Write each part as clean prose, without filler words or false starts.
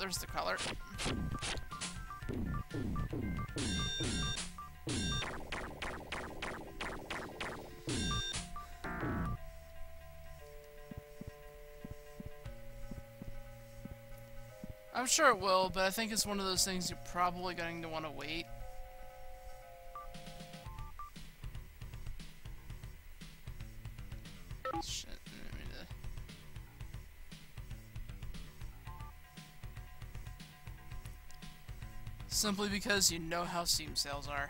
there's the color. I'm sure it will, but I think it's one of those things you're probably going to want to wait. Shit. Simply because you know how Steam sales are.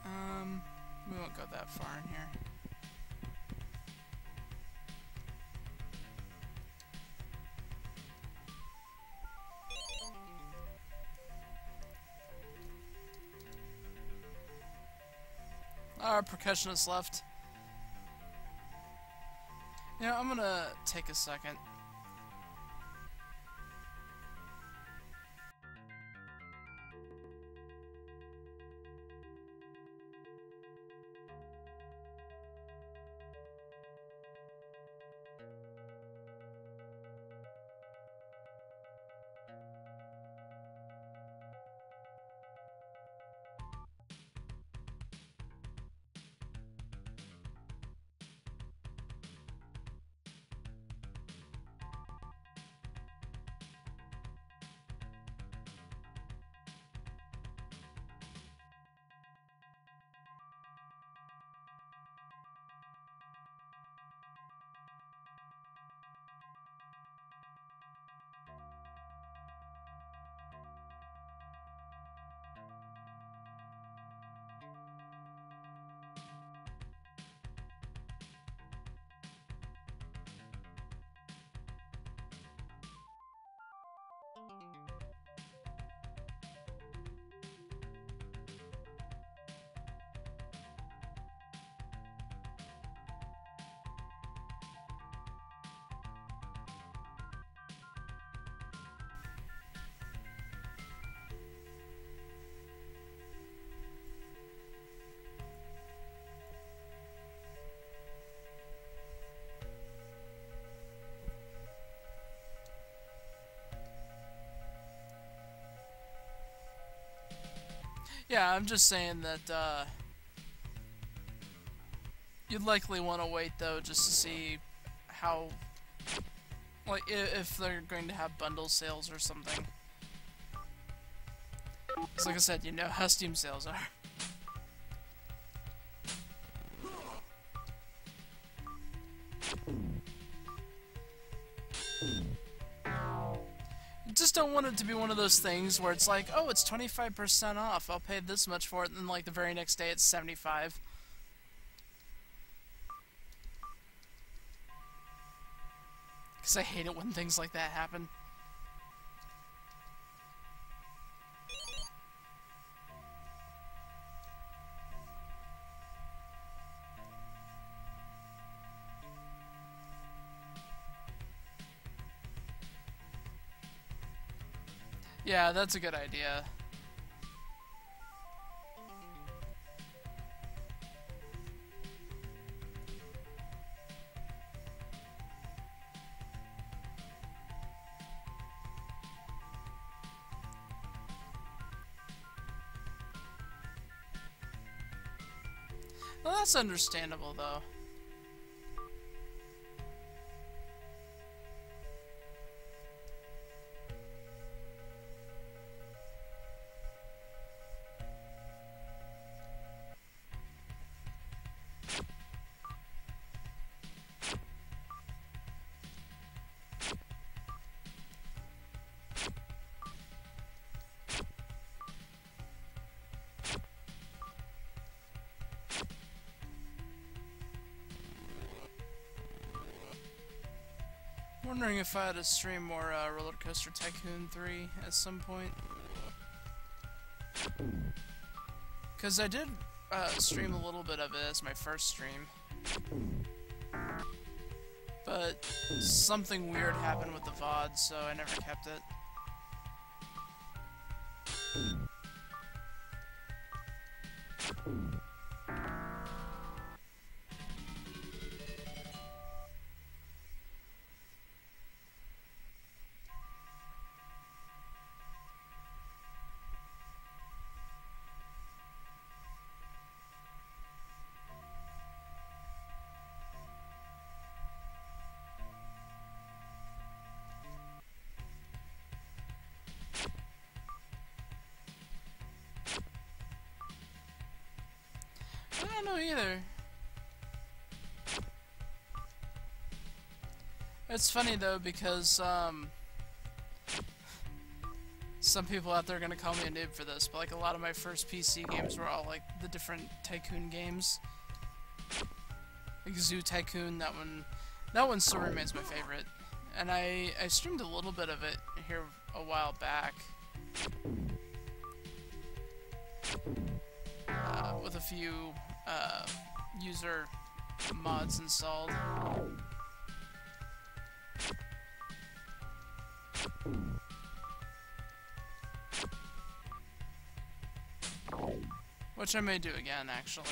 Alright, we won't go that far in here. Our percussionist left. Yeah, I'm gonna take a second. Yeah, I'm just saying that, you'd likely want to wait, though, just to see how, like, if they're going to have bundle sales or something. Because, like I said, you know how Steam sales are. Just don't want it to be one of those things where it's like, oh, it's 25% off, I'll pay this much for it, and then like the very next day it's 75. Because I hate it when things like that happen. Yeah, that's a good idea. Well, that's understandable, though. Wondering if I had to stream more Roller Coaster Tycoon 3 at some point. Because I did stream a little bit of it as my first stream. But but something weird happened with the VOD, so I never kept it. I don't know either. It's funny though because some people out there are gonna call me a noob for this, but like a lot of my first PC games were all like the different Tycoon games. Like Zoo Tycoon, that one still remains my favorite. And I streamed a little bit of it here a while back. With a few user mods installed. Which I may do again, actually.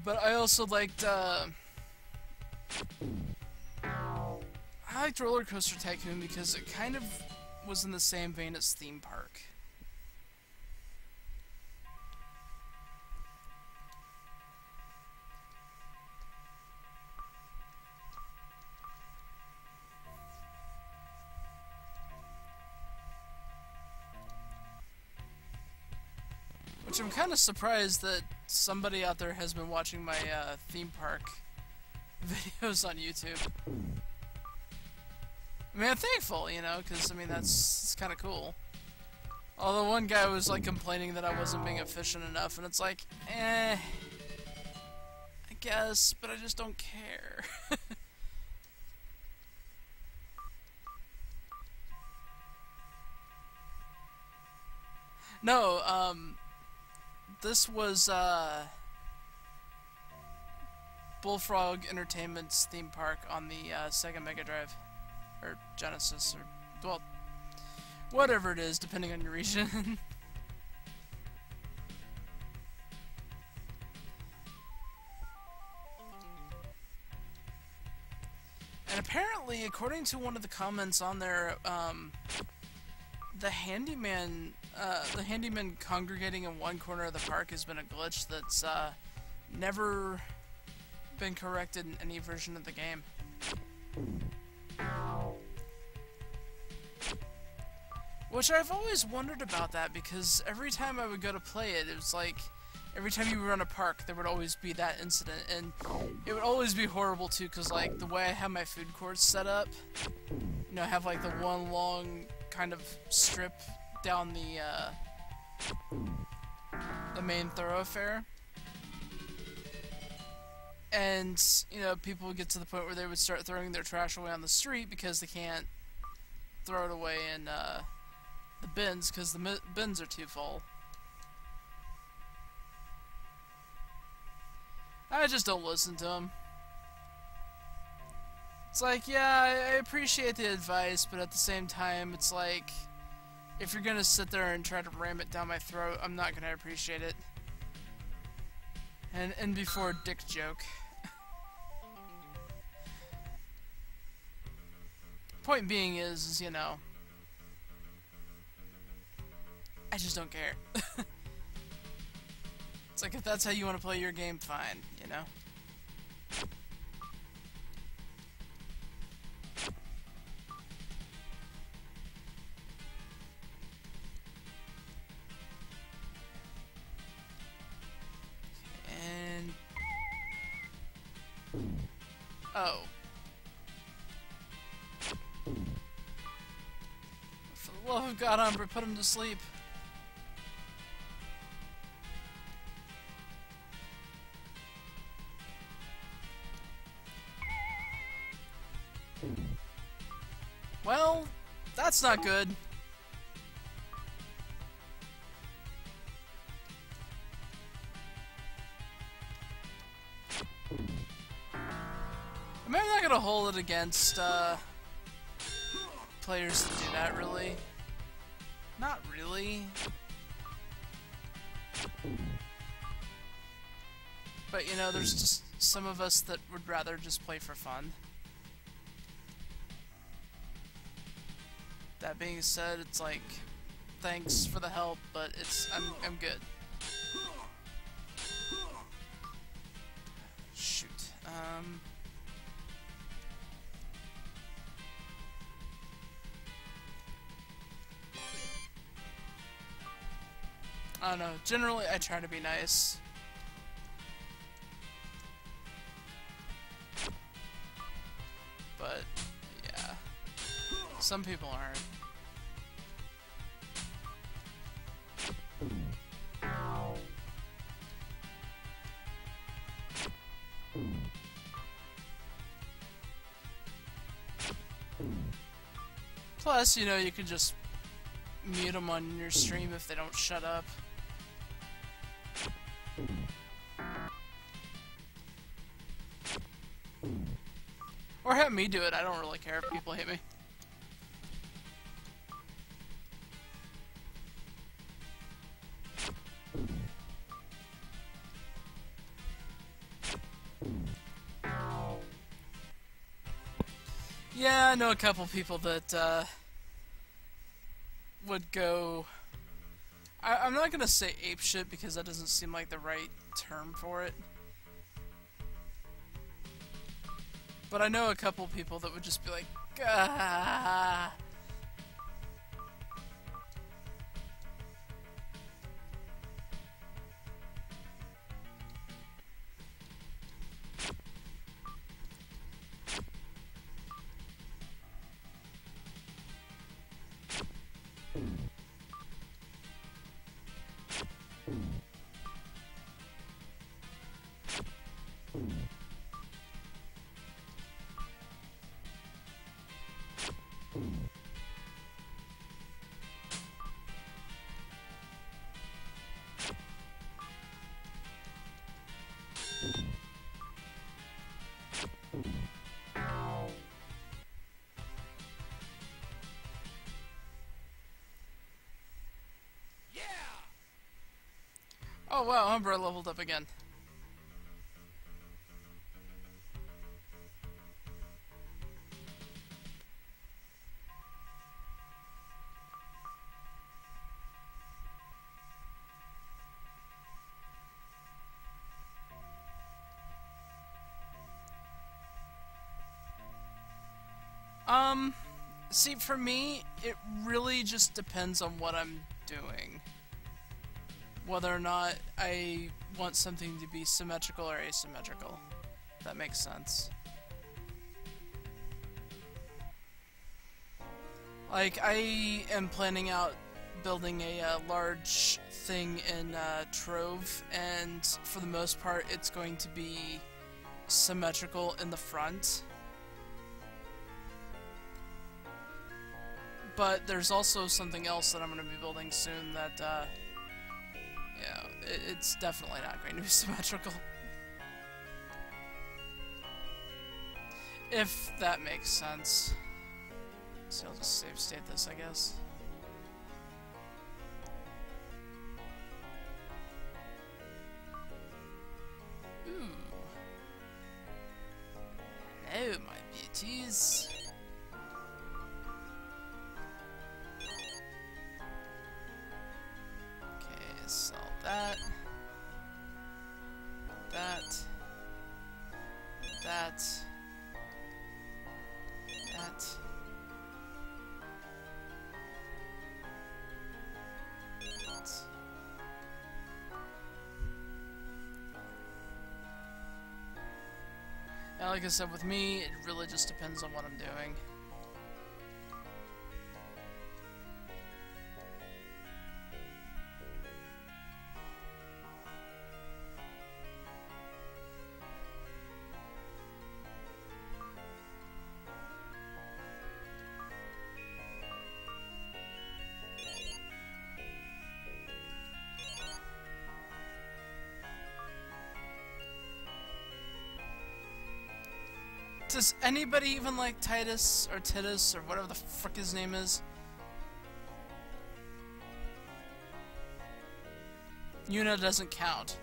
But I also liked, I liked Roller Coaster Tycoon because it kind of was in the same vein as Theme Park. Which I'm kind of surprised that somebody out there has been watching my theme park videos on YouTube. I mean, I'm thankful, you know, because, I mean, it's kind of cool. Although one guy was, like, complaining that I wasn't being efficient enough, and it's like, I guess, but I just don't care. No, this was, Bullfrog Entertainment's theme park on the, Sega Mega Drive. Or Genesis, or, well, whatever it is, depending on your region. And apparently, according to one of the comments on there, the handyman congregating in one corner of the park has been a glitch that's never been corrected in any version of the game. Which I've always wondered about that, because every time I would go to play it, it was like, every time you were in a park, there would always be that incident, and it would always be horrible too, because like, the way I have my food courts set up, you know, I have like the one long kind of strip down the main thoroughfare. And, you know, people would get to the point where they would start throwing their trash away on the street because they can't throw it away in, the bins, because the bins are too full. I just don't listen to them. It's like, yeah, I appreciate the advice, but at the same time, it's like, if you're gonna sit there and try to ram it down my throat, I'm not gonna appreciate it. And before dick joke. Point being is, you know, I just don't care. It's like, if that's how you want to play your game, fine, you know? And... oh. For the love of God, Umbra, put him to sleep. Well, that's not good. not gonna hold it against players that do that, really. Not really. But, you know, there's just some of us that would rather just play for fun. That being said, it's like, thanks for the help, but I'm good. Shoot. I don't know. Generally, I try to be nice. But, yeah. Some people aren't. Plus, you know, you can just mute them on your stream if they don't shut up. Or have me do it, I don't really care if people hate me. Yeah, I know a couple people that would go... I'm not gonna say apeshit because that doesn't seem like the right term for it. But I know a couple people that would just be like, ah. Oh wow, Umbra leveled up again. See, for me, it really just depends on what I'm doing. Whether or not I want something to be symmetrical or asymmetrical. If that makes sense. Like, I am planning out building a large thing in Trove, and for the most part, it's going to be symmetrical in the front. But there's also something else that I'm going to be building soon that, yeah, it's definitely not going to be symmetrical. If that makes sense. So I'll just save state this, I guess. Ooh. Hello, my beauties. Sell that. That. That. That. Yeah, like I said, with me, it really just depends on what I'm doing. Does anybody even like Titus or Titus or whatever the frick his name is? Yuna doesn't count.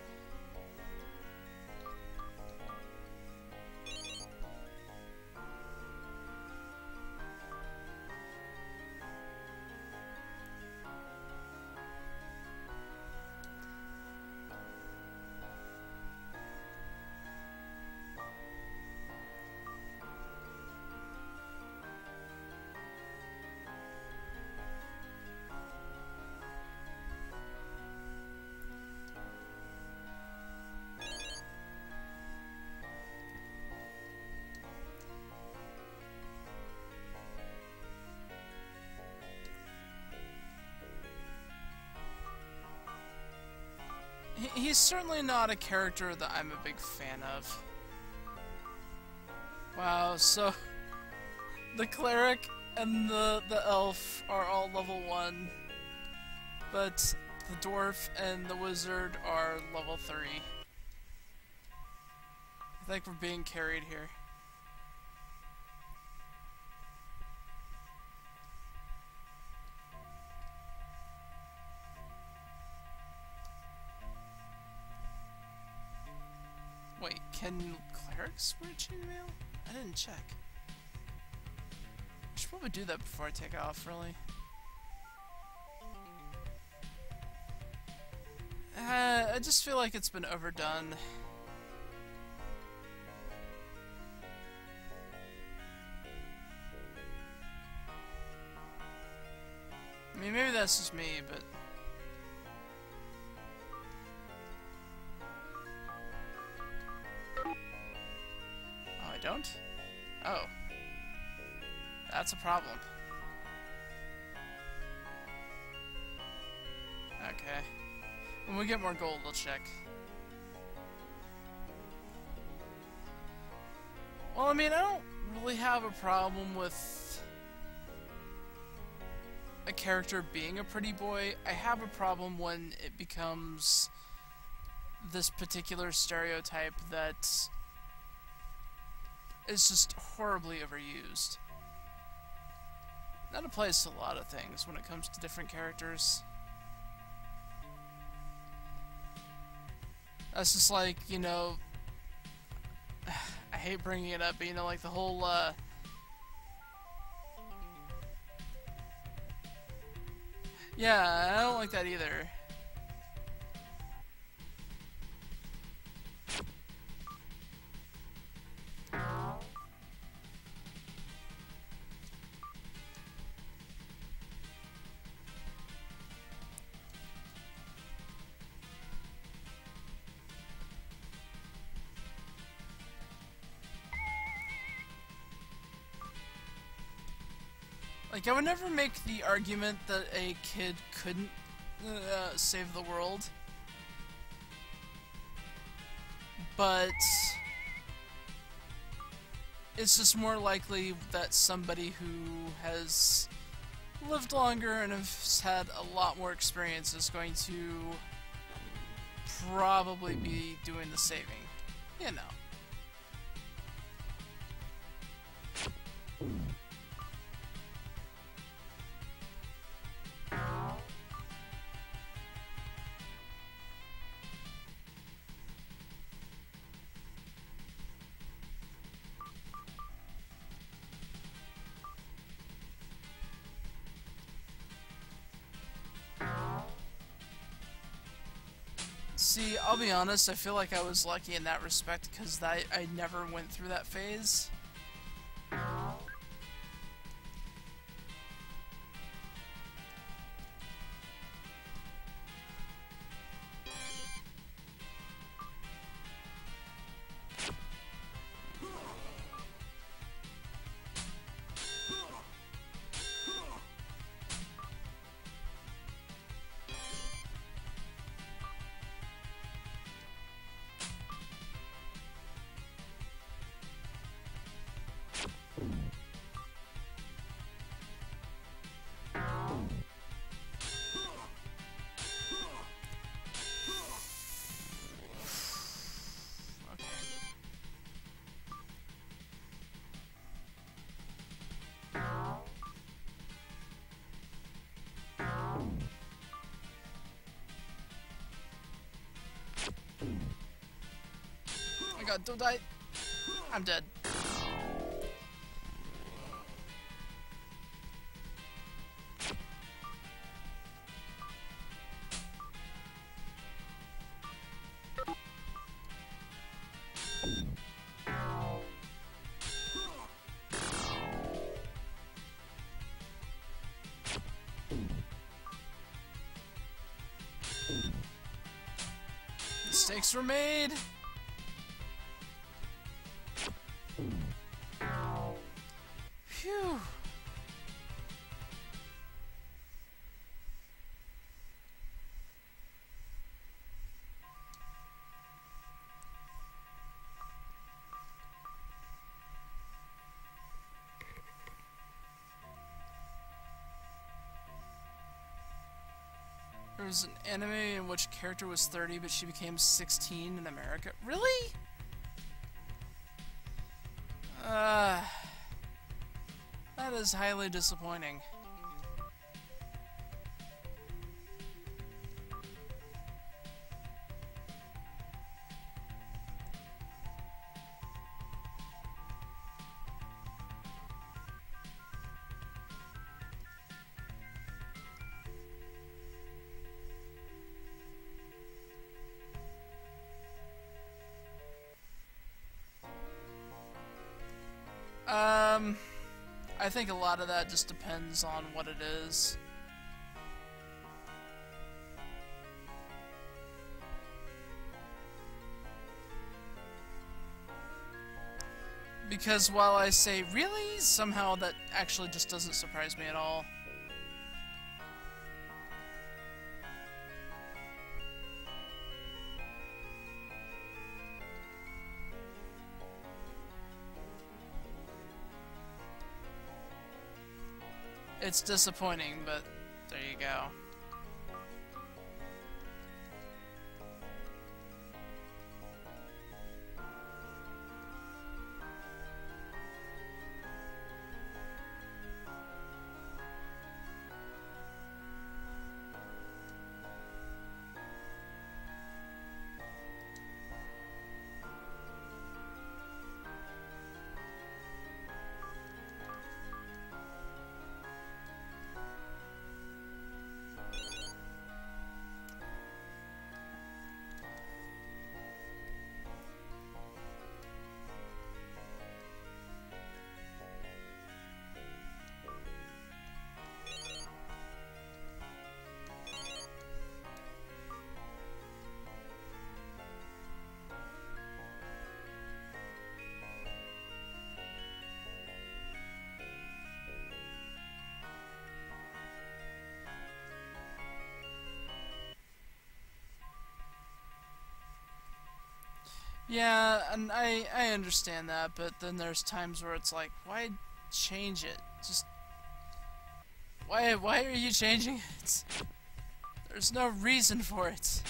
He's certainly not a character that I'm a big fan of. Wow, so the cleric and the elf are all level 1, but the dwarf and the wizard are level 3. I think we're being carried here. Wait, can clerics wear chainmail? I didn't check. I should probably do that before I take off, really. I just feel like it's been overdone. I mean, maybe that's just me, but... Don't? Oh. That's a problem. Okay. When we get more gold, we'll check. Well, I mean, I don't really have a problem with a character being a pretty boy. I have a problem when it becomes this particular stereotype that is just horribly overused. That applies to a lot of things when it comes to different characters. That's just like, you know, I hate bringing it up, but you know, like the whole, yeah, I don't like that either. Like, I would never make the argument that a kid couldn't save the world, but it's just more likely that somebody who has lived longer and has had a lot more experience is going to probably be doing the saving, you know. See, I'll be honest, I feel like I was lucky in that respect because I never went through that phase. god, don't die! I'm dead. Mistakes were made! Phew! There was an anime in which character was 30, but she became 16 in America. Really? That is highly disappointing. I think a lot of that just depends on what it is. Because while I say, really? Somehow that actually just doesn't surprise me at all. It's disappointing, but there you go. Yeah, and I understand that, but then there's times where it's like, why change it? Just why are you changing it? There's no reason for it.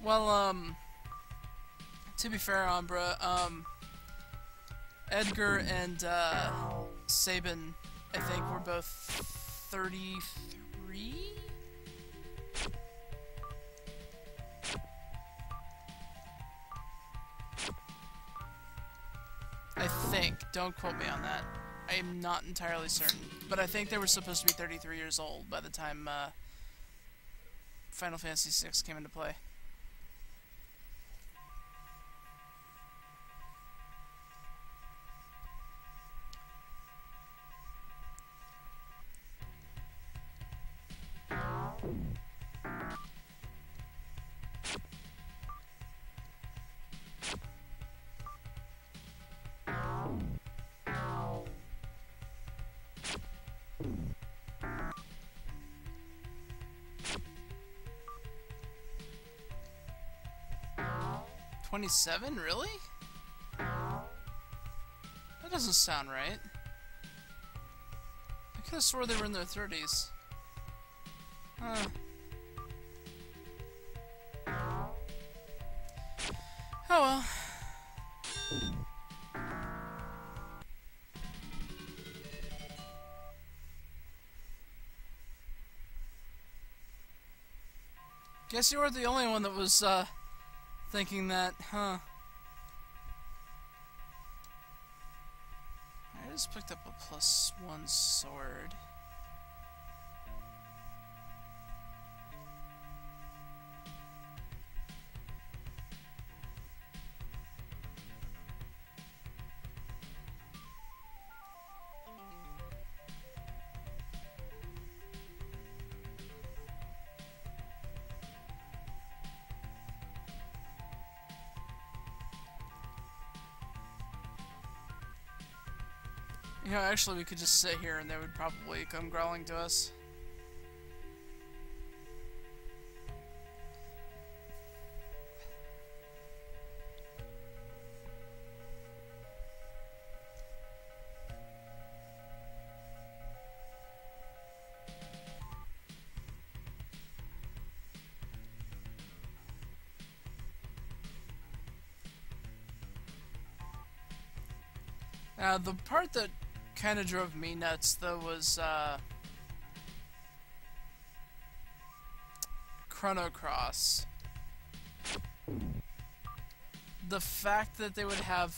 Well, to be fair, Umbra, Edgar and, Sabin, I think, were both 33? I think. Don't quote me on that. I am not entirely certain. But I think they were supposed to be 33 years old by the time, Final Fantasy VI came into play. $27? Really? That doesn't sound right. I could have swore they were in their 30s. Huh. Oh well. Guess you weren't the only one that was, thinking that, huh? I just picked up a +1 sword. You know, actually, we could just sit here and they would probably come growling to us. Now, the part that kind of drove me nuts, though, was, Chrono Cross. The fact that they would have,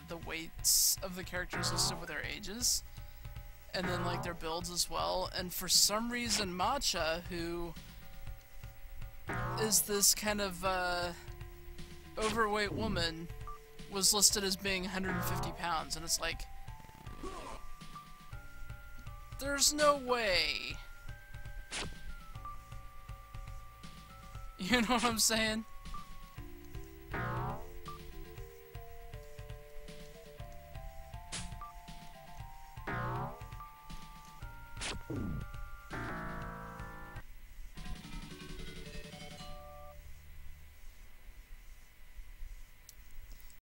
the weights of the characters listed with their ages, and then, like, their builds as well, and for some reason, Matcha, who is this kind of, overweight woman, was listed as being 150 pounds, and it's like, there's no way. You know what I'm saying?